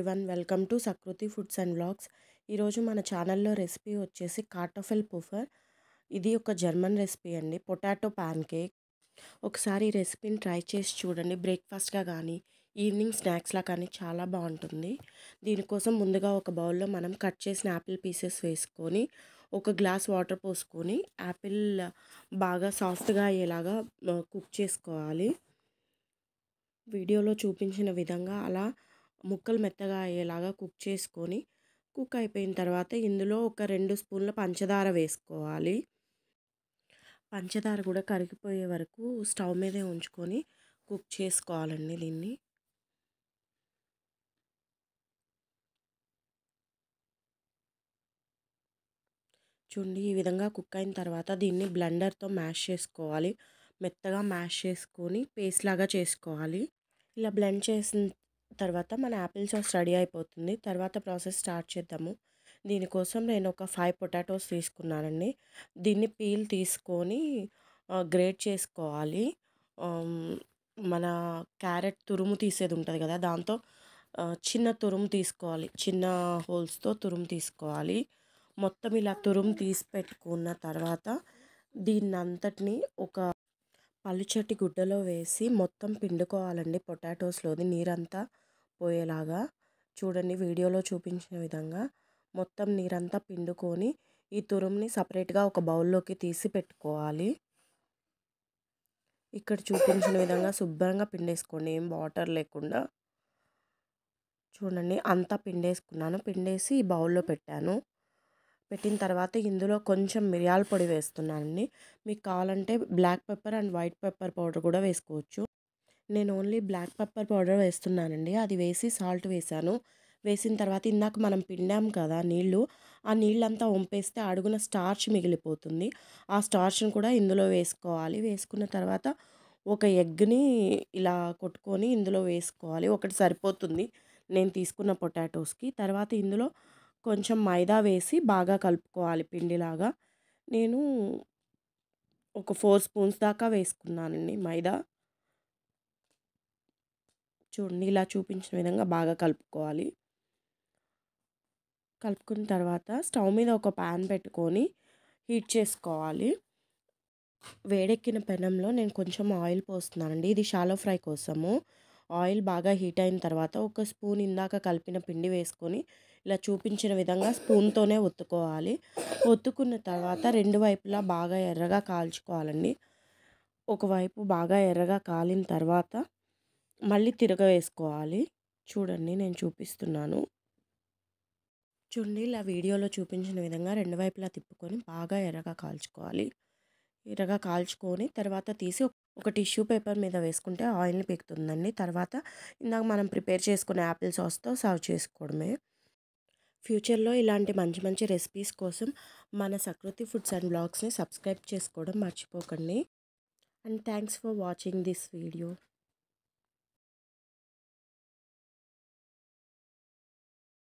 Everyone, welcome to Sakruthi foods and vlogs. ఈరోజు మన ఛానల్లో రెసిపీ వచ్చేసి కార్టోఫెల్ పుఫర్. ఇది ఒక జర్మన్ రెసిపీ అండి, పొటాటో ప్యాన్ కేక్. ఒకసారి ఈ రెసిపీని ట్రై చేసి చూడండి. బ్రేక్ఫాస్ట్గా కానీ ఈవినింగ్ స్నాక్స్లా కానీ చాలా బాగుంటుంది. దీనికోసం ముందుగా ఒక బౌల్లో మనం కట్ చేసిన యాపిల్ పీసెస్ వేసుకొని ఒక గ్లాస్ వాటర్ పోసుకొని యాపిల్ బాగా సాఫ్ట్గా అయ్యేలాగా కుక్ చేసుకోవాలి. వీడియోలో చూపించిన విధంగా అలా ముక్కలు మెత్తగా అయ్యేలాగా కుక్ చేసుకొని, కుక్ అయిపోయిన తర్వాత ఇందులో ఒక 2 స్పూన్ల పంచదార వేసుకోవాలి. పంచదార కూడా కరిగిపోయే వరకు స్టవ్ మీదే ఉంచుకొని కుక్ చేసుకోవాలండి దీన్ని. చూడండి, ఈ విధంగా కుక్ అయిన తర్వాత దీన్ని బ్లెండర్తో మ్యాష్ చేసుకోవాలి. మెత్తగా మ్యాష్ చేసుకొని పేస్ట్ లాగా చేసుకోవాలి. ఇలా బ్లెండ్ చేసిన తర్వాత మన యాపిల్ సాస్ రెడీ అయిపోతుంది. తర్వాత ప్రాసెస్ స్టార్ట్ చేద్దాము. దీనికోసం నేను ఒక 5 పొటాటోస్ తీసుకున్నానండి. దీన్ని పీల్ తీసుకొని గ్రేట్ చేసుకోవాలి. మన క్యారెట్ తురుము తీసేది ఉంటుంది కదా, దాంతో చిన్న తురుము తీసుకోవాలి. చిన్న హోల్స్తో తురుము తీసుకోవాలి. మొత్తం ఇలా తురుము తీసి పెట్టుకున్న తర్వాత దీన్నంతటిని ఒక పలుచటి గుడ్డలో వేసి మొత్తం పిండుకోవాలండి. పొటాటోస్లోది నీరంతా పోయేలాగా. చూడండి, వీడియోలో చూపించిన విధంగా మొత్తం నీరంతా పిండుకొని ఈ తురుముని సపరేట్గా ఒక బౌల్లోకి తీసి పెట్టుకోవాలి. ఇక్కడ చూపించిన విధంగా శుభ్రంగా పిండేసుకోండి, ఏం వాటర్ లేకుండా. చూడండి, అంతా పిండేసుకున్నాను. పిండేసి ఈ బౌల్లో పెట్టాను. పెట్టిన తర్వాత ఇందులో కొంచెం మిరియాల పొడి వేస్తున్నానండి. మీకు కావాలంటే black pepper and white pepper powder కూడా వేసుకోవచ్చు. నేను ఓన్లీ బ్లాక్ పెప్పర్ పౌడర్ వేస్తున్నానండి. అది వేసి సాల్ట్ వేసాను. వేసిన తర్వాత ఇందాక మనం పిండాం కదా నీళ్ళు, ఆ నీళ్ళంతా వంపేస్తే అడుగున స్టార్చ్ మిగిలిపోతుంది. ఆ స్టార్చ్ని కూడా ఇందులో వేసుకోవాలి. వేసుకున్న తర్వాత ఒక ఎగ్ని ఇలా కొట్టుకొని ఇందులో వేసుకోవాలి. ఒకటి సరిపోతుంది నేను తీసుకున్న పొటాటోస్కి. తర్వాత ఇందులో కొంచెం మైదా వేసి బాగా కలుపుకోవాలి పిండిలాగా. నేను ఒక 4 స్పూన్స్ దాకా వేసుకున్నానండి మైదా. చూడండి, ఇలా చూపించిన విధంగా బాగా కలుపుకోవాలి. కలుపుకున్న తర్వాత స్టవ్ మీద ఒక ప్యాన్ పెట్టుకొని హీట్ చేసుకోవాలి. వేడెక్కిన పెనంలో నేను కొంచెం ఆయిల్ పోస్తున్నానండి. ఇది షాలో ఫ్రై కోసము. ఆయిల్ బాగా హీట్ అయిన తర్వాత ఒక స్పూన్ ఇందాక కలిపిన పిండి వేసుకొని ఇలా చూపించిన విధంగా స్పూన్తోనే ఒత్తుకోవాలి. ఒత్తుకున్న తర్వాత 2 వైపులా బాగా ఎర్రగా కాల్చుకోవాలండి. ఒకవైపు బాగా ఎర్రగా కాలిన తర్వాత మళ్ళీ తిరగవేసుకోవాలి. చూడండి, నేను చూపిస్తున్నాను. చూడండి, ఇలా వీడియోలో చూపించిన విధంగా 2 వైపులా తిప్పుకొని బాగా ఎర్రగా కాల్చుకోవాలి. ఎర్రగా కాల్చుకొని తర్వాత తీసి ఒక టిష్యూ పేపర్ మీద వేసుకుంటే ఆయిల్ని పీకుతుందండి. తర్వాత ఇందాక మనం ప్రిపేర్ చేసుకునే యాపిల్ సాస్తో సర్వ్ చేసుకోవడమే. ఫ్యూచర్లో ఇలాంటి మంచి మంచి రెసిపీస్ కోసం మన సకృతి ఫుడ్స్ అండ్ బ్లాగ్స్ని సబ్స్క్రైబ్ చేసుకోవడం మర్చిపోకండి. And thanks for watching this video.